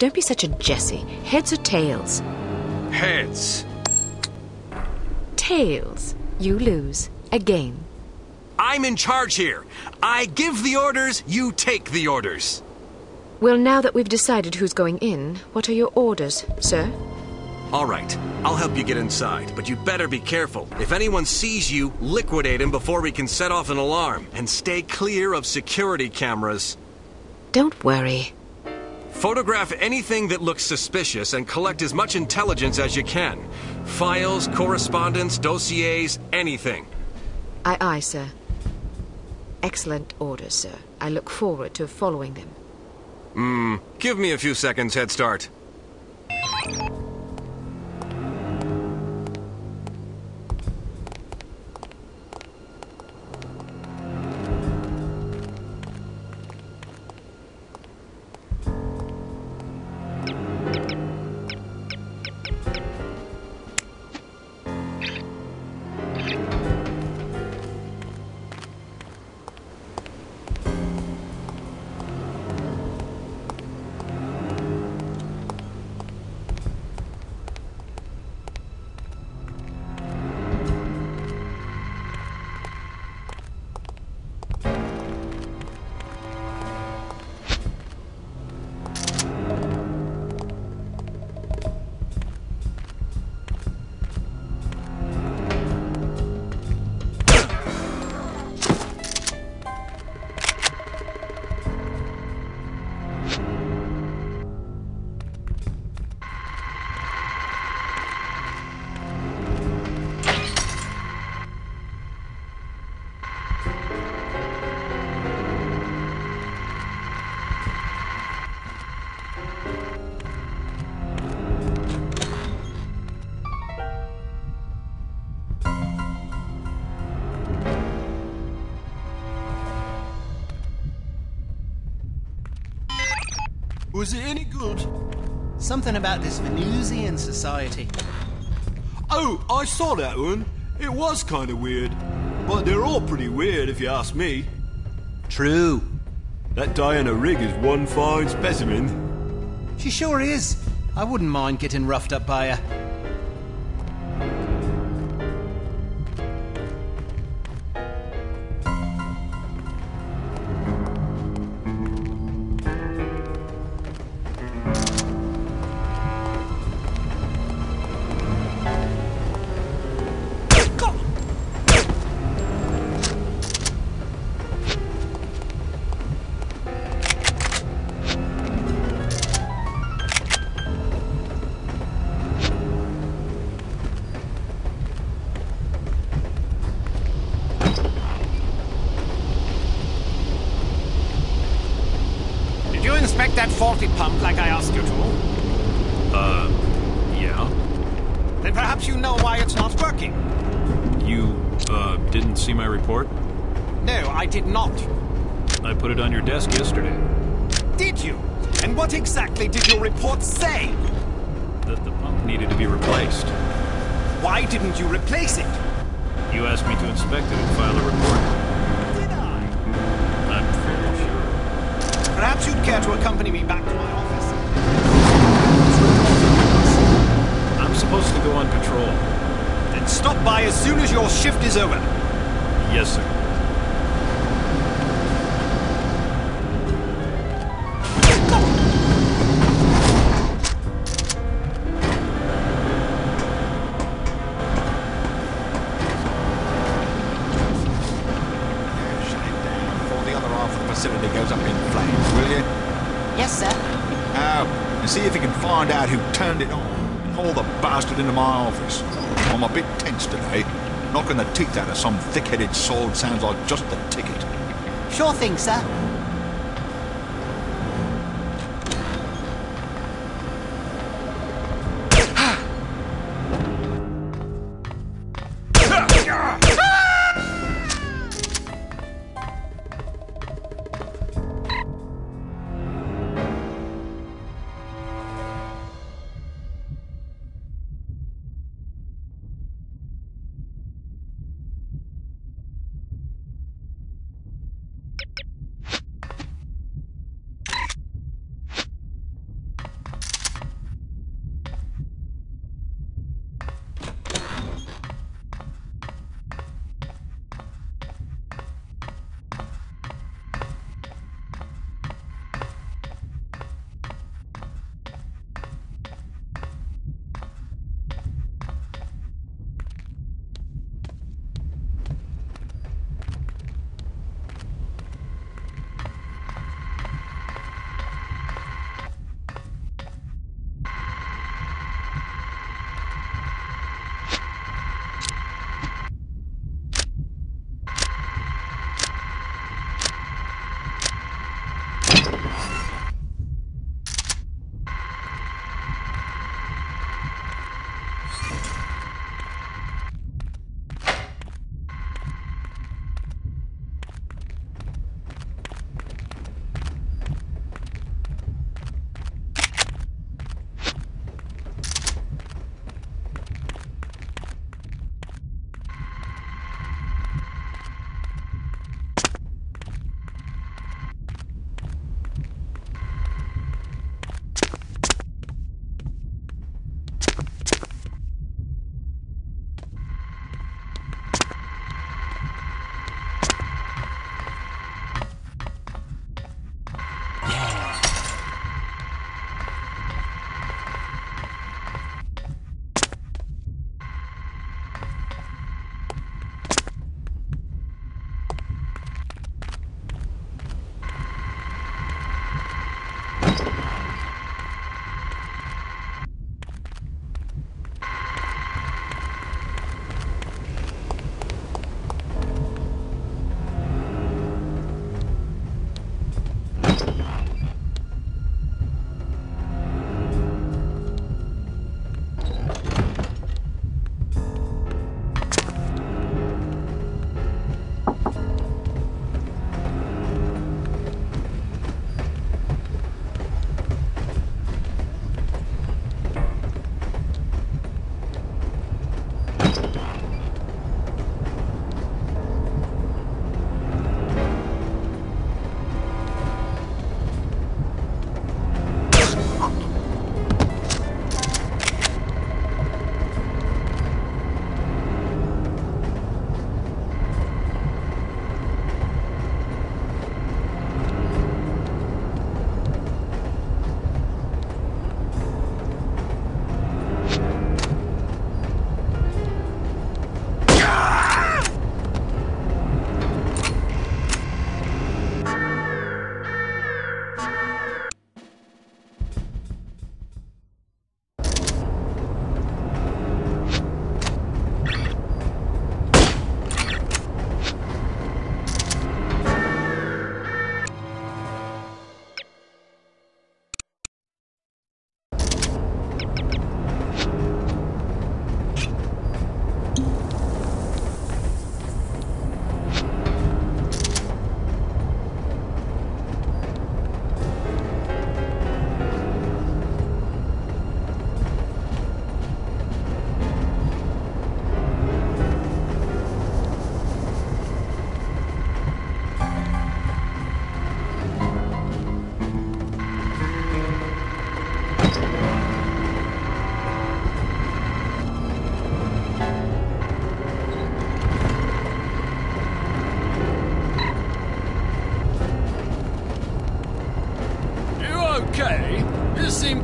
don't be such a Jessie. Heads or tails? Heads. Tails. You lose. Again. I'm in charge here. I give the orders, you take the orders. Well, now that we've decided who's going in, what are your orders, sir? All right, I'll help you get inside, but you better be careful. If anyone sees you, liquidate him before we can set off an alarm, and stay clear of security cameras. Don't worry. Photograph anything that looks suspicious and collect as much intelligence as you can. Files, correspondence, dossiers, anything. Aye, aye, sir. Excellent orders, sir. I look forward to following them. Give me a few seconds head start. Was it any good? Something about this Venusian society. Oh, I saw that one. It was kind of weird. But they're all pretty weird if you ask me. True. That Diana Rigg is one fine specimen. She sure is. I wouldn't mind getting roughed up by her. Did you inspect that faulty pump like I asked you to? Yeah. Then perhaps you know why it's not working. You, didn't see my report? No, I did not. I put it on your desk yesterday. Did you? And what exactly did your report say? That the pump needed to be replaced. Why didn't you replace it? You asked me to inspect it and file a report. Did I? I'm fairly sure. Perhaps you'd care to accompany me back to my office. I'm supposed to go on patrol. Then stop by as soon as your shift is over. Yes, sir. Facility goes up in flames, will you? Yes, sir. Oh, and see if you can find out who turned it on and haul the bastard into my office. I'm a bit tense today. Knocking the teeth out of some thick-headed sword sounds like just the ticket. Sure thing, sir.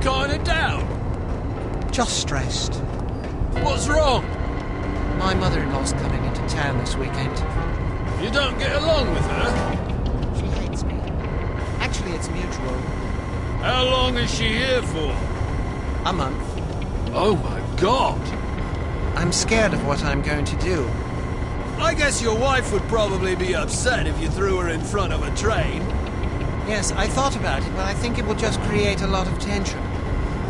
seem kind of down. Just stressed. What's wrong? My mother-in-law's coming into town this weekend. You don't get along with her? She hates me. Actually, it's mutual. How long is she here for? A month. Oh my God! I'm scared of what I'm going to do. I guess your wife would probably be upset if you threw her in front of a train. Yes, I thought about it, but I think it will just create a lot of tension.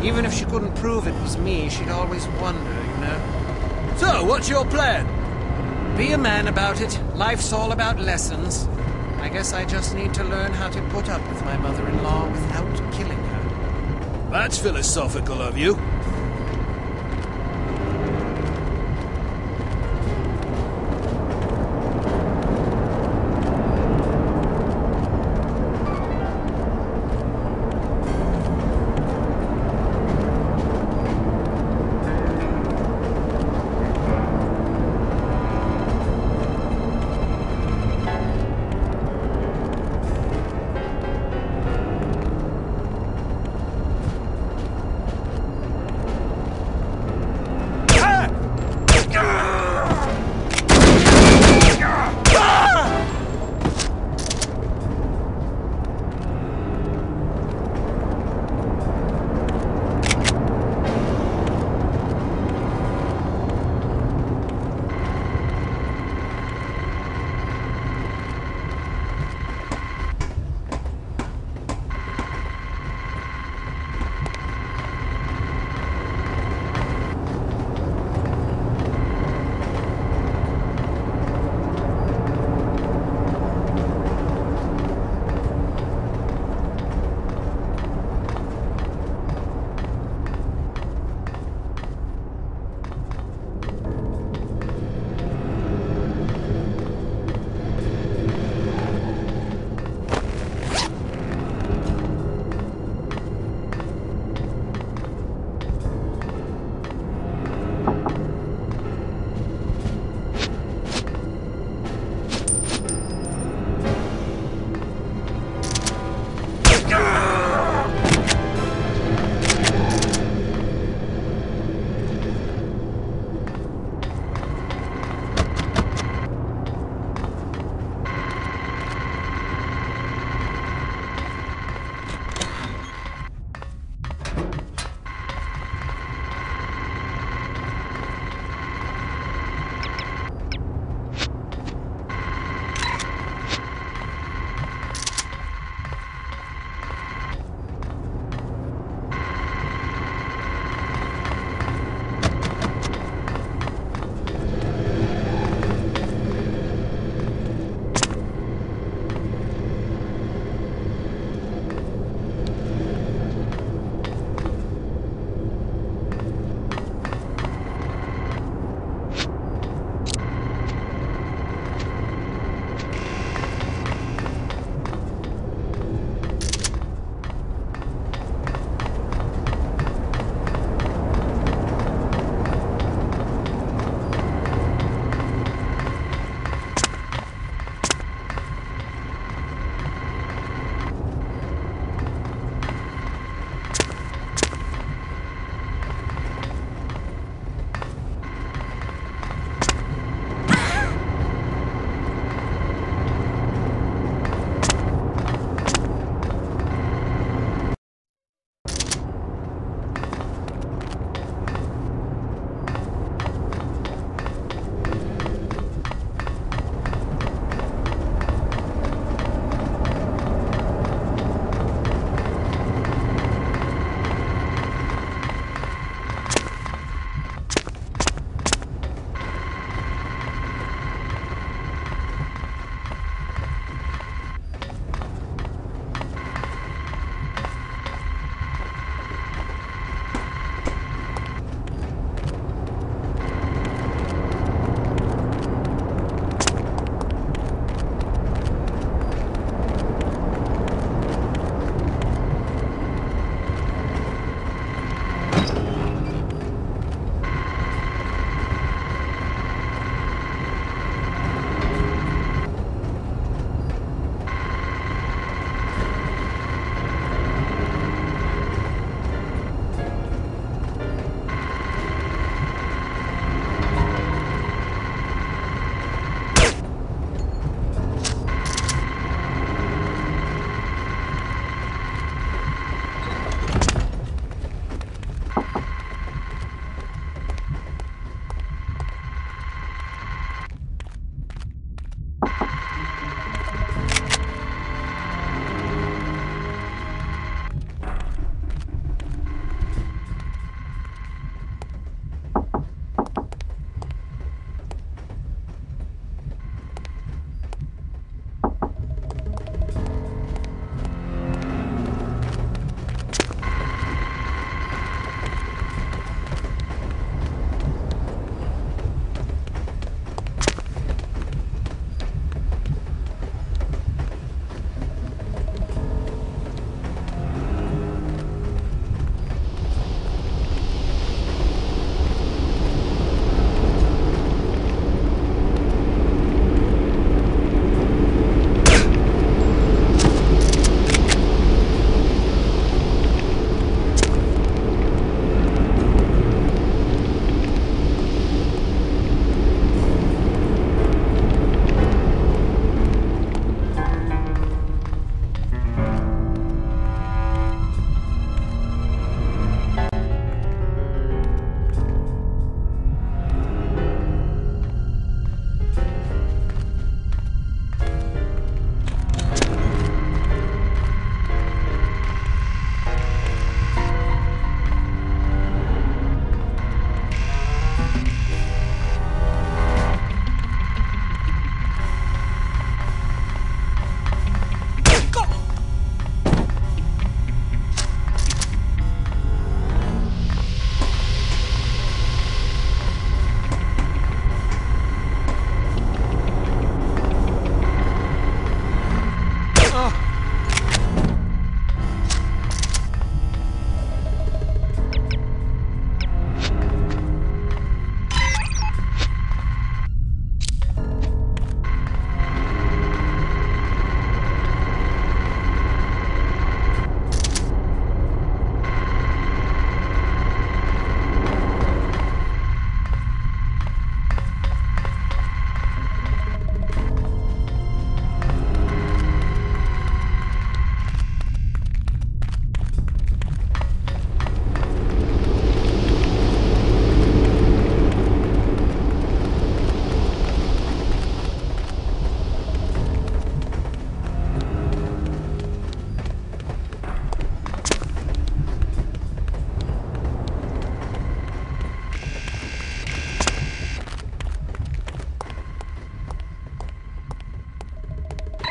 Even if she couldn't prove it was me, she'd always wonder, you know? So, what's your plan? Be a man about it. Life's all about lessons. I guess I just need to learn how to put up with my mother-in-law without killing her. That's philosophical of you.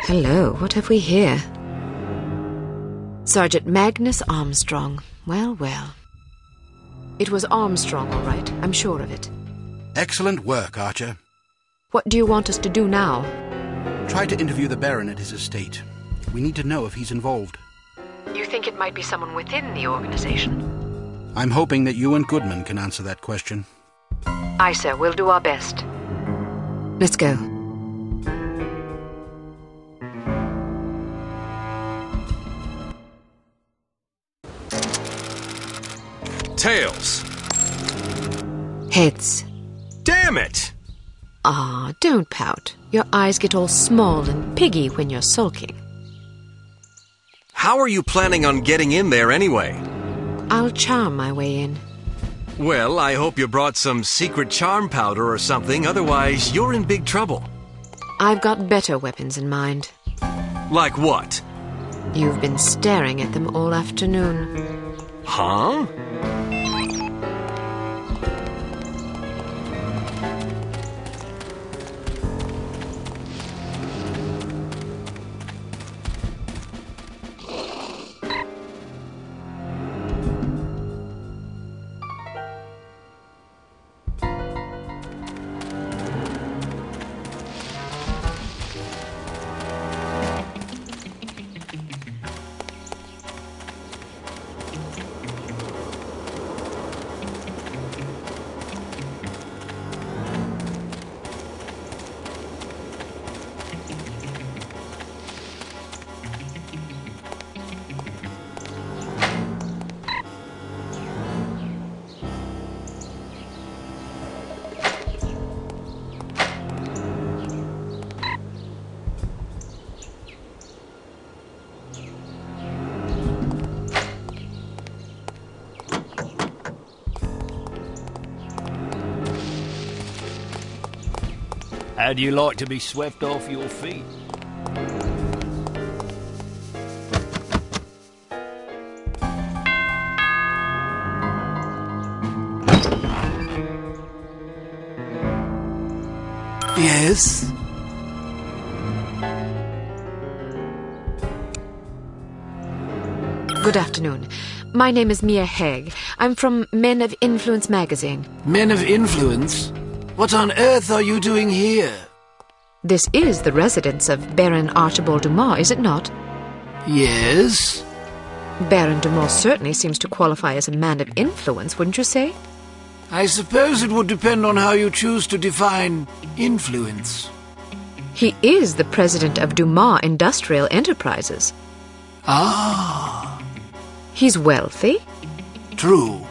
Hello, what have we here? Sergeant Magnus Armstrong. Well, well. It was Armstrong, all right. I'm sure of it. Excellent work, Archer. What do you want us to do now? Try to interview the Baron at his estate. We need to know if he's involved. You think it might be someone within the organization? I'm hoping that you and Goodman can answer that question. Aye, sir. We'll do our best. Let's go. Tails. Heads. Damn it! Ah, don't pout. Your eyes get all small and piggy when you're sulking. How are you planning on getting in there anyway? I'll charm my way in. Well, I hope you brought some secret charm powder or something, otherwise you're in big trouble. I've got better weapons in mind. Like what? You've been staring at them all afternoon. Huh? How do you like to be swept off your feet? Yes? Good afternoon. My name is Mia Haig. I'm from Men of Influence magazine. Men of Influence? What on earth are you doing here? This is the residence of Baron Archibald Dumas, is it not? Yes? Baron Dumas certainly seems to qualify as a man of influence, wouldn't you say? I suppose it would depend on how you choose to define influence. He is the president of Dumas Industrial Enterprises. Ah. He's wealthy. True.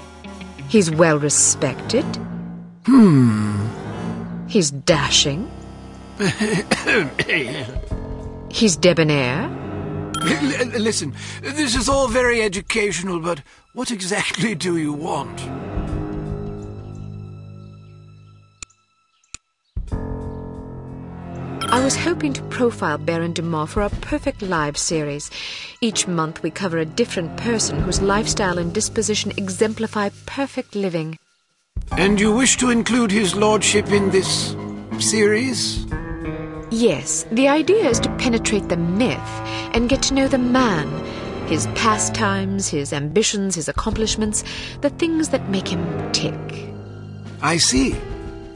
He's well respected. He's dashing. He's debonair. Listen, this is all very educational, but what exactly do you want? I was hoping to profile Baron Dumas for a Perfect Lives series. Each month we cover a different person whose lifestyle and disposition exemplify perfect living. And you wish to include his lordship in this series? Yes, the idea is to penetrate the myth and get to know the man, his pastimes, his ambitions, his accomplishments, the things that make him tick. I see.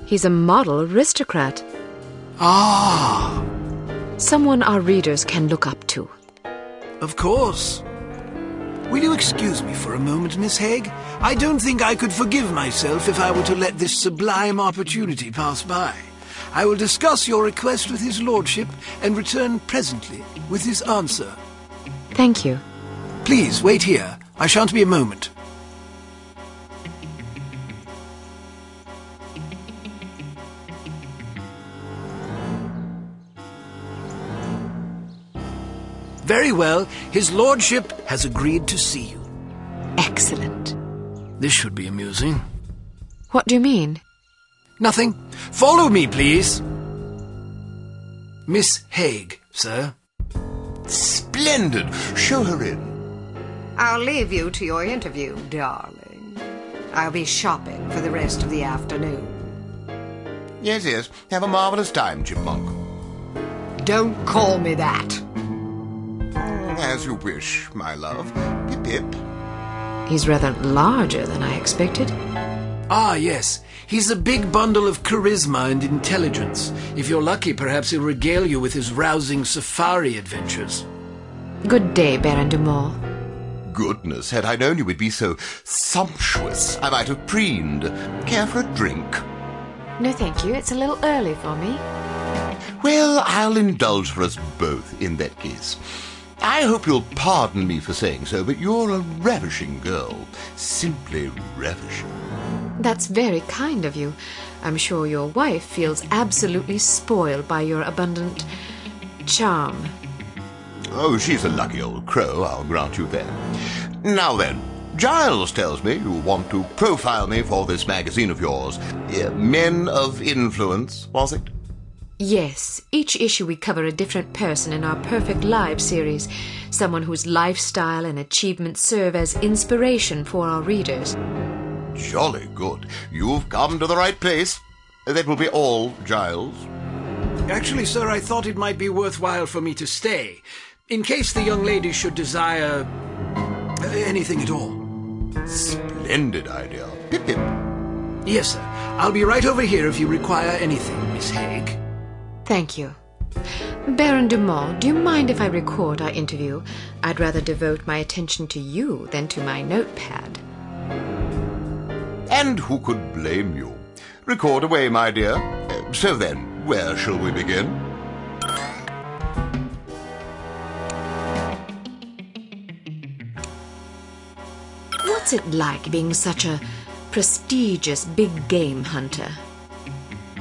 He's a model aristocrat. Ah. Someone our readers can look up to. Of course. Will you excuse me for a moment, Miss Haig? I don't think I could forgive myself if I were to let this sublime opportunity pass by. I will discuss your request with his lordship and return presently with his answer. Thank you. Please, wait here. I shan't be a moment. Very well. His lordship has agreed to see you. Excellent. This should be amusing. What do you mean? Nothing. Follow me, please. Miss Haig, sir. Splendid. Show her in. I'll leave you to your interview, darling. I'll be shopping for the rest of the afternoon. Yes, yes. Have a marvelous time, Chipmunk. Don't call me that. As you wish, my love. Pip-pip. He's rather larger than I expected. Ah, yes. He's a big bundle of charisma and intelligence. If you're lucky, perhaps he'll regale you with his rousing safari adventures. Good day, Baron de Moor. Goodness, had I known you would be so sumptuous, I might have preened. Care for a drink? No, thank you. It's a little early for me. Well, I'll indulge for us both in that case. I hope you'll pardon me for saying so, but you're a ravishing girl. Simply ravishing. That's very kind of you. I'm sure your wife feels absolutely spoiled by your abundant charm. Oh, she's a lucky old crow, I'll grant you that. Now then, Giles tells me you want to profile me for this magazine of yours. Men of Influence, was it? Yes, each issue we cover a different person in our Perfect Lives series, someone whose lifestyle and achievements serve as inspiration for our readers. Jolly good. You've come to the right place. That will be all, Giles. Actually, sir, I thought it might be worthwhile for me to stay, in case the young lady should desire anything at all. Splendid idea. Pip-pip. Yes, sir. I'll be right over here if you require anything, Miss Haig. Thank you. Baron de Moor, do you mind if I record our interview? I'd rather devote my attention to you than to my notepad. And who could blame you? Record away, my dear. So then, where shall we begin? What's it like being such a prestigious big game hunter?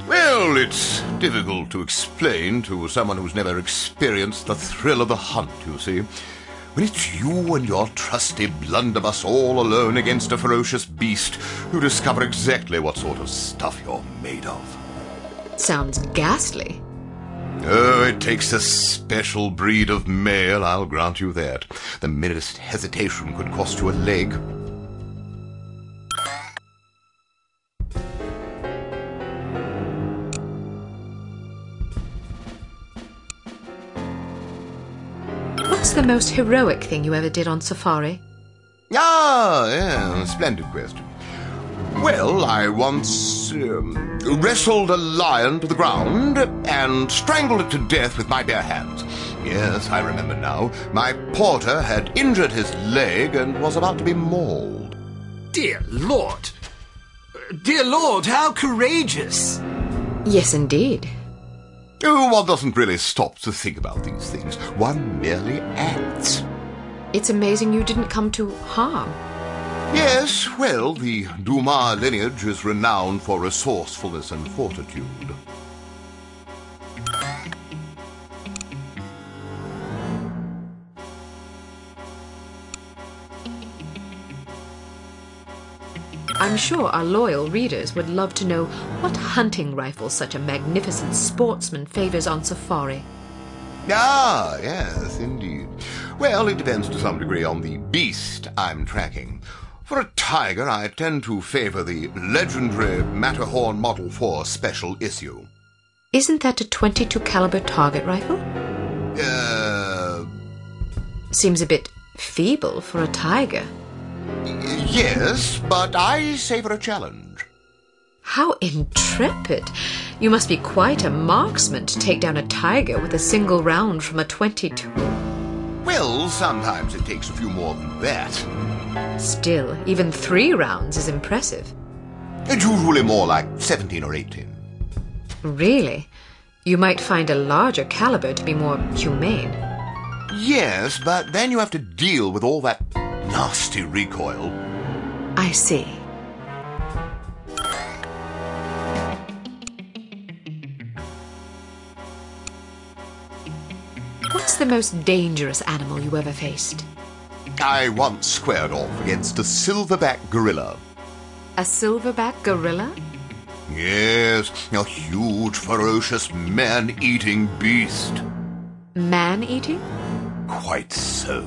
Well, it's difficult to explain to someone who's never experienced the thrill of the hunt, you see. When it's you and your trusty blunderbuss all alone against a ferocious beast, you discover exactly what sort of stuff you're made of. Sounds ghastly. Oh, it takes a special breed of male, I'll grant you that. The merest hesitation could cost you a leg. What's the most heroic thing you ever did on safari? Ah, yeah, splendid question. Well, I once wrestled a lion to the ground and strangled it to death with my bare hands. Yes, I remember now. My porter had injured his leg and was about to be mauled. Dear Lord! Dear Lord, how courageous! Yes, indeed. Oh, one doesn't really stop to think about these things. One merely acts. It's amazing you didn't come to harm. Yes, well, the Dumas lineage is renowned for resourcefulness and fortitude. I'm sure our loyal readers would love to know what hunting rifle such a magnificent sportsman favors on safari. Ah, yes, indeed. Well, it depends to some degree on the beast I'm tracking. For a tiger, I tend to favor the legendary Matterhorn Model 4 special issue. Isn't that a .22 caliber target rifle? Seems a bit feeble for a tiger. Yes, but I savor a challenge. How intrepid! You must be quite a marksman to take down a tiger with a single round from a .22. Well, sometimes it takes a few more than that. Still, even 3 rounds is impressive. It's usually more like 17 or 18. Really? You might find a larger caliber to be more humane. Yes, but then you have to deal with all that nasty recoil. I see. What's the most dangerous animal you ever faced? I once squared off against a silverback gorilla. A silverback gorilla? Yes, a huge, ferocious, man-eating beast. Man-eating? Quite so.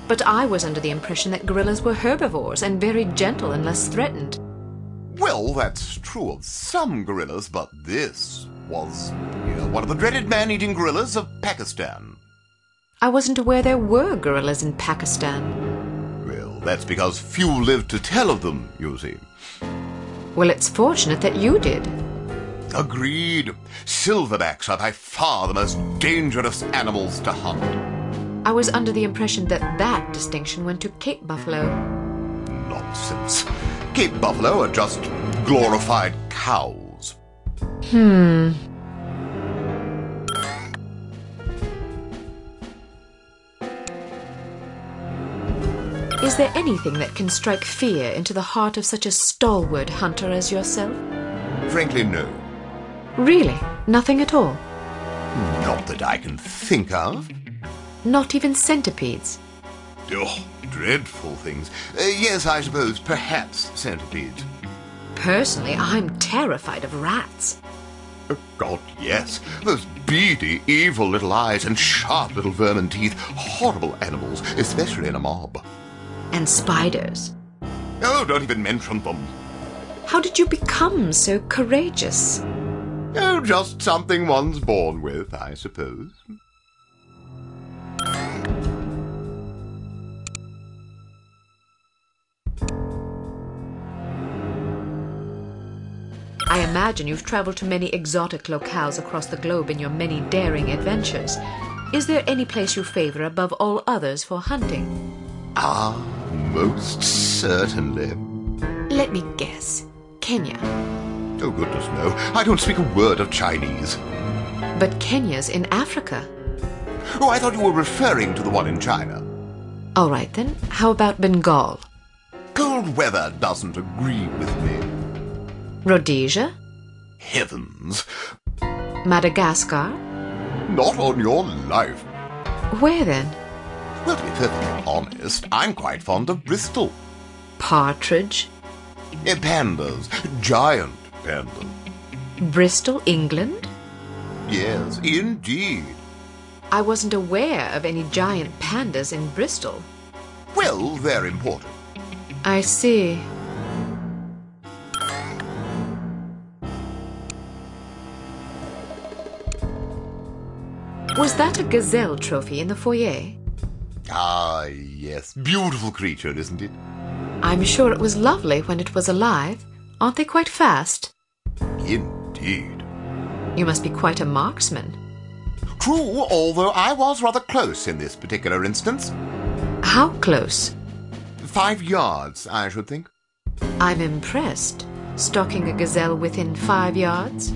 But I was under the impression that gorillas were herbivores and very gentle unless threatened. Well, that's true of some gorillas, but this was, one of the dreaded man-eating gorillas of Pakistan. I wasn't aware there were gorillas in Pakistan. Well, that's because few live to tell of them, you see. Well, it's fortunate that you did. Agreed. Silverbacks are by far the most dangerous animals to hunt. I was under the impression that distinction went to Cape Buffalo. Nonsense. Cape Buffalo are just glorified cows. Is there anything that can strike fear into the heart of such a stalwart hunter as yourself? Frankly, no. Really? Nothing at all? Not that I can think of. Not even centipedes? Oh, dreadful things. Yes, I suppose, perhaps centipedes. Personally, I'm terrified of rats. Oh, God, yes. Those beady, evil little eyes and sharp little vermin teeth. Horrible animals, especially in a mob. And spiders. Oh, don't even mention them. How did you become so courageous? Oh, just something one's born with, I suppose. I imagine you've traveled to many exotic locales across the globe in your many daring adventures. Is there any place you favor above all others for hunting? Ah, most certainly. Let me guess. Kenya. Oh, goodness, no. I don't speak a word of Chinese. But Kenya's in Africa. Oh, I thought you were referring to the one in China. All right, then. How about Bengal? Cold weather doesn't agree with me. Rhodesia? Heavens. Madagascar? Not on your life. Where then? Well, to be perfectly honest, I'm quite fond of Bristol. Partridge? Pandas. Giant pandas. Bristol, England? Yes, indeed. I wasn't aware of any giant pandas in Bristol. Well, they're important. I see. Was that a gazelle trophy in the foyer? Ah, yes. Beautiful creature, isn't it? I'm sure it was lovely when it was alive. Aren't they quite fast? Indeed. You must be quite a marksman. True, although I was rather close in this particular instance. How close? 5 yards, I should think. I'm impressed. Stalking a gazelle within 5 yards?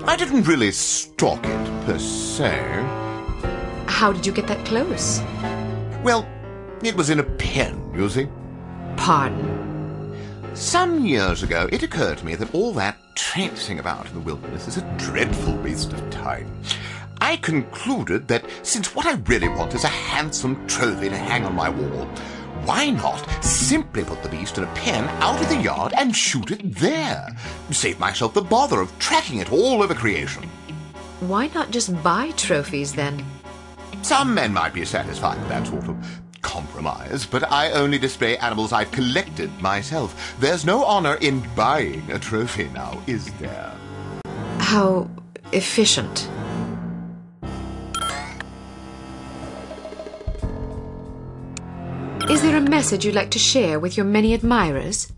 I didn't really stalk it, per se. How did you get that close? Well, it was in a pen, you see. Pardon? Some years ago, it occurred to me that all that traipsing about in the wilderness is a dreadful waste of time. I concluded that since what I really want is a handsome trophy to hang on my wall, why not simply put the beast in a pen out of the yard and shoot it there? Save myself the bother of tracking it all over creation. Why not just buy trophies, then? Some men might be satisfied with that sort of compromise, but I only display animals I've collected myself. There's no honor in buying a trophy now, is there? How efficient. Is there a message you'd like to share with your many admirers?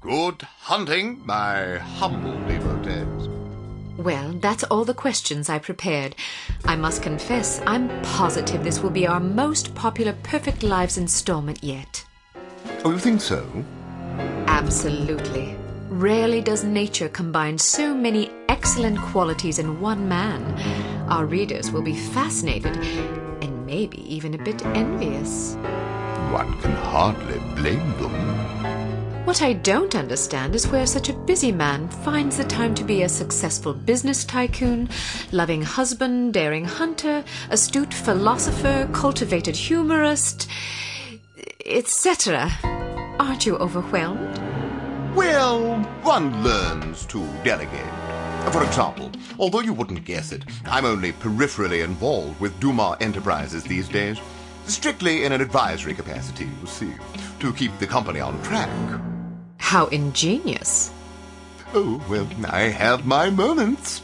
Good hunting, my humble devotees. Well, that's all the questions I prepared. I must confess, I'm positive this will be our most popular Perfect Lives installment yet. Oh, you think so? Absolutely. Rarely does nature combine so many excellent qualities in one man. Our readers will be fascinated and maybe even a bit envious. One can hardly blame them. What I don't understand is where such a busy man finds the time to be a successful business tycoon, loving husband, daring hunter, astute philosopher, cultivated humorist, etc. Aren't you overwhelmed? Well, one learns to delegate. For example, although you wouldn't guess it, I'm only peripherally involved with Dumas Enterprises these days. Strictly in an advisory capacity, you see, to keep the company on track. How ingenious. Oh, well, I have my moments.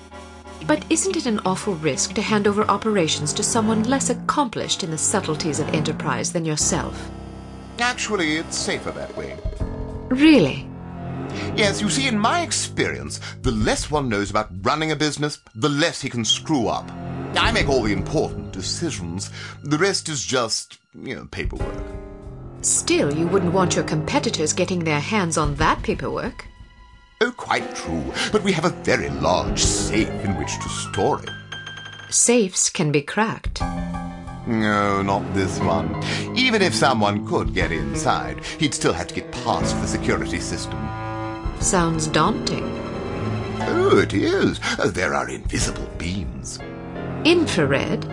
But isn't it an awful risk to hand over operations to someone less accomplished in the subtleties of enterprise than yourself? Actually, it's safer that way. Really? Yes, you see, in my experience, the less one knows about running a business, the less he can screw up. I make all the important decisions. The rest is just, paperwork. Still, you wouldn't want your competitors getting their hands on that paperwork. Oh, quite true. But we have a very large safe in which to store it. Safes can be cracked. No, not this one. Even if someone could get inside, he'd still have to get past the security system. Sounds daunting. Oh, it is. There are invisible beams. Infrared?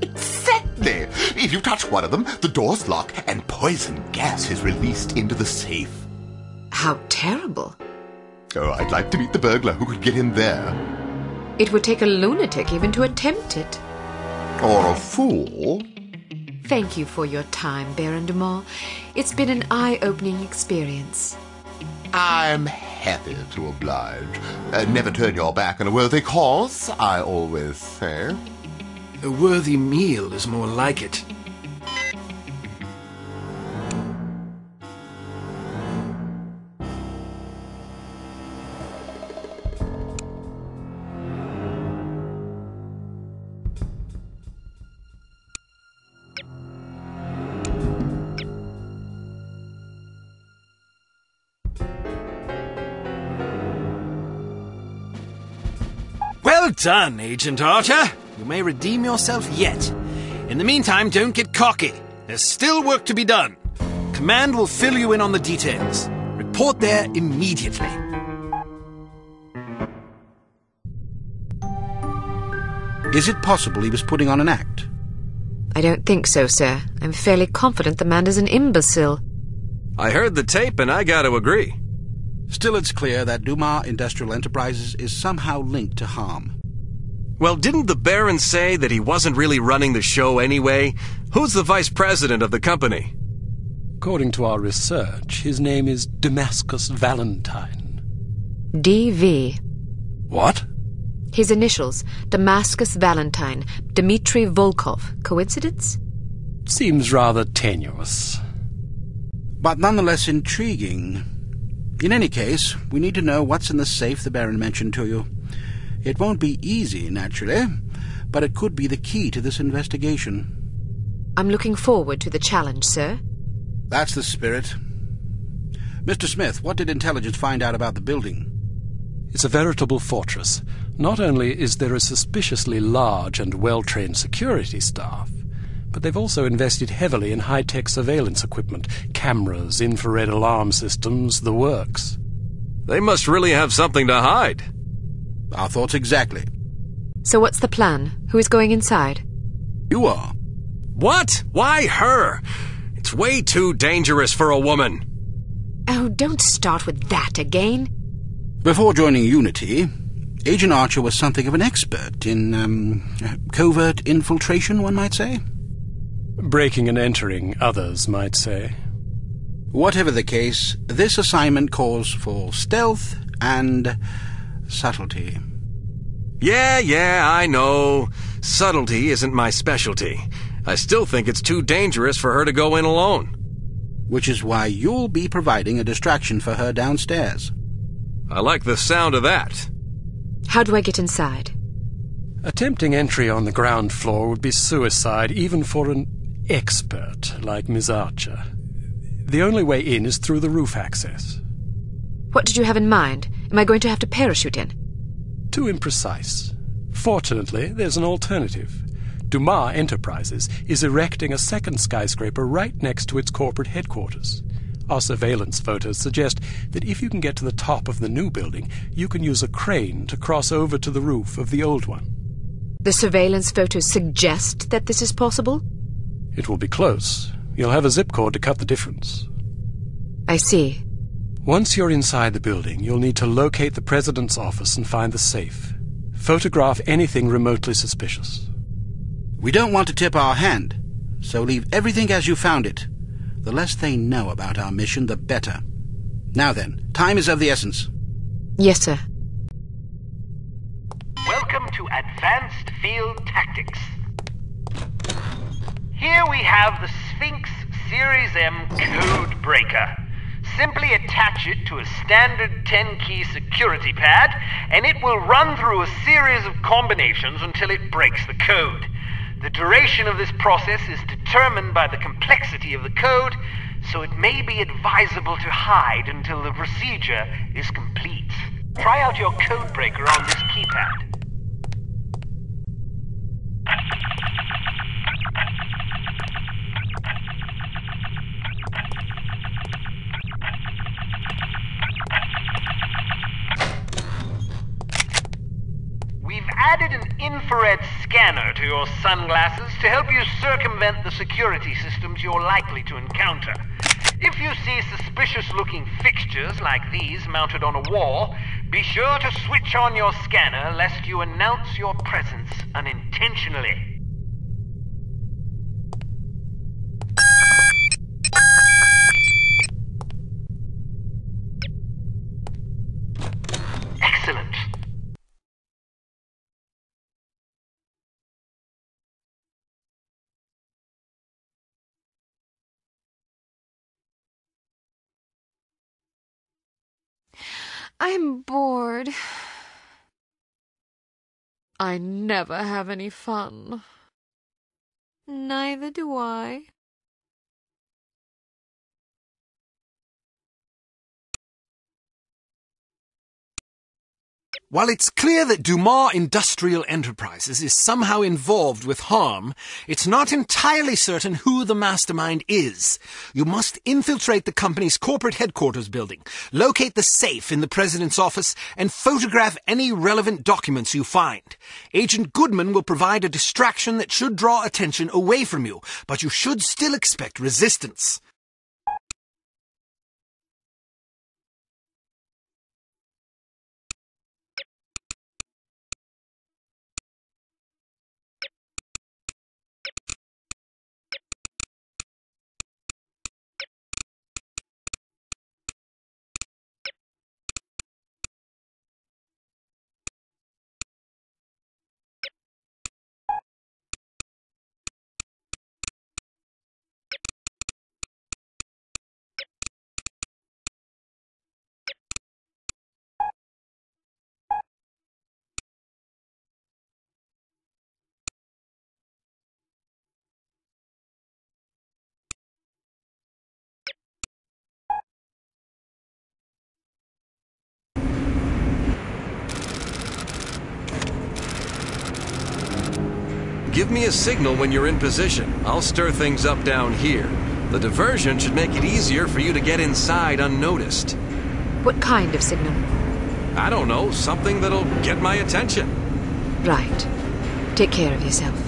Exactly. If you touch one of them, the doors lock and poison gas is released into the safe. How terrible. Oh, I'd like to meet the burglar who could get in there. It would take a lunatic even to attempt it. Or a fool. Thank you for your time, Baron Dumont. It's been an eye-opening experience. I'm happy to oblige. Never turn your back on a worthy cause, I always say. A worthy meal is more like it. Well done, Agent Archer. You may redeem yourself yet. In the meantime, don't get cocky. There's still work to be done. Command will fill you in on the details. Report there immediately. Is it possible he was putting on an act? I don't think so, sir. I'm fairly confident the man is an imbecile. I heard the tape and I gotta agree. Still, it's clear that Dumas Industrial Enterprises is somehow linked to harm. Well, didn't the Baron say that he wasn't really running the show anyway? Who's the vice president of the company? According to our research, his name is Damascus Valentine. D.V. What? His initials, Damascus Valentine, Dmitry Volkov. Coincidence? Seems rather tenuous. But nonetheless intriguing. In any case, we need to know what's in the safe the Baron mentioned to you. It won't be easy, naturally, but it could be the key to this investigation. I'm looking forward to the challenge, sir. That's the spirit. Mr. Smith, what did intelligence find out about the building? It's a veritable fortress. Not only is there a suspiciously large and well-trained security staff, but they've also invested heavily in high-tech surveillance equipment, cameras, infrared alarm systems, the works. They must really have something to hide. Our thoughts exactly. So what's the plan? Who is going inside? You are. What? Why her? It's way too dangerous for a woman. Oh, don't start with that again. Before joining Unity, Agent Archer was something of an expert in, covert infiltration, one might say. Breaking and entering, others might say. Whatever the case, this assignment calls for stealth and subtlety. Yeah, I know. Subtlety isn't my specialty. I still think it's too dangerous for her to go in alone. Which is why you'll be providing a distraction for her downstairs. I like the sound of that. How do I get inside? Attempting entry on the ground floor would be suicide, even for an expert like Miss Archer. The only way in is through the roof access. What did you have in mind? Am I going to have to parachute in? Too imprecise. Fortunately, there's an alternative. Dumas Enterprises is erecting a second skyscraper right next to its corporate headquarters. Our surveillance photos suggest that if you can get to the top of the new building, you can use a crane to cross over to the roof of the old one. The surveillance photos suggest that this is possible? It will be close. You'll have a zip cord to cut the difference. I see. Once you're inside the building, you'll need to locate the president's office and find the safe. Photograph anything remotely suspicious. We don't want to tip our hand, so leave everything as you found it. The less they know about our mission, the better. Now then, time is of the essence. Yes, sir. Welcome to advanced field tactics. Here we have the Sphinx Series M code breaker. Simply attach it to a standard 10-key security pad, and it will run through a series of combinations until it breaks the code. The duration of this process is determined by the complexity of the code, so it may be advisable to hide until the procedure is complete. Try out your code breaker on this keypad. We've added an infrared scanner to your sunglasses to help you circumvent the security systems you're likely to encounter. If you see suspicious-looking fixtures like these mounted on a wall, be sure to switch on your scanner lest you announce your presence unintentionally. Excellent. I'm bored. I never have any fun. Neither do I. While it's clear that Dumas Industrial Enterprises is somehow involved with harm, it's not entirely certain who the mastermind is. You must infiltrate the company's corporate headquarters building, locate the safe in the president's office, and photograph any relevant documents you find. Agent Goodman will provide a distraction that should draw attention away from you, but you should still expect resistance. Give me a signal when you're in position. I'll stir things up down here. The diversion should make it easier for you to get inside unnoticed. What kind of signal? I don't know, something that'll get my attention. Right. Take care of yourself.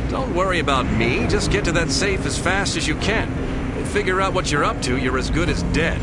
Don't worry about me. Just get to that safe as fast as you can. We'll figure out what you're up to. You're as good as dead.